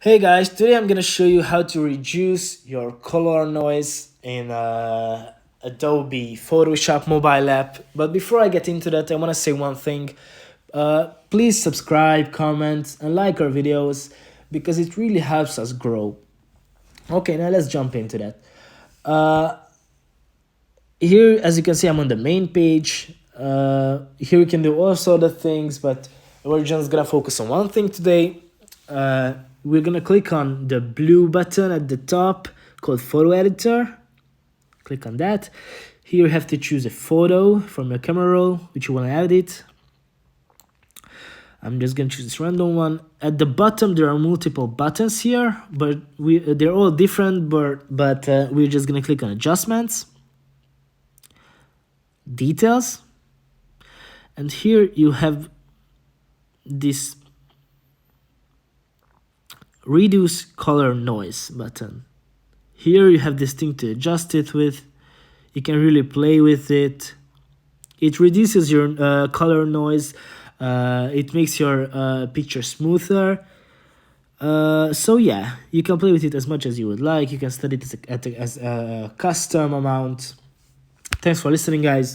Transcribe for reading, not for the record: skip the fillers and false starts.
Hey guys, today I'm gonna show you how to reduce your color noise in Adobe Photoshop mobile app. But before I get into that, I wanna say one thing. Please subscribe, comment, and like our videos because it really helps us grow. Okay, now let's jump into that. Here, as you can see, I'm on the main page. Here you can do all sort of things, but we're just gonna focus on one thing today. We're gonna click on the blue button at the top called Photo Editor. Click on that. Here you have to choose a photo from your camera roll which you want to edit. I'm just gonna choose this random one. At the bottom there are multiple buttons here, but they're all different. But we're just gonna click on Adjustments, Details, and here you have this Reduce Color Noise button. Here you have this thing to adjust it with. You can really play with it. It reduces your color noise. It makes your picture smoother. So yeah, you can play with it as much as you would like. You can set it as a custom amount. Thanks for listening, guys.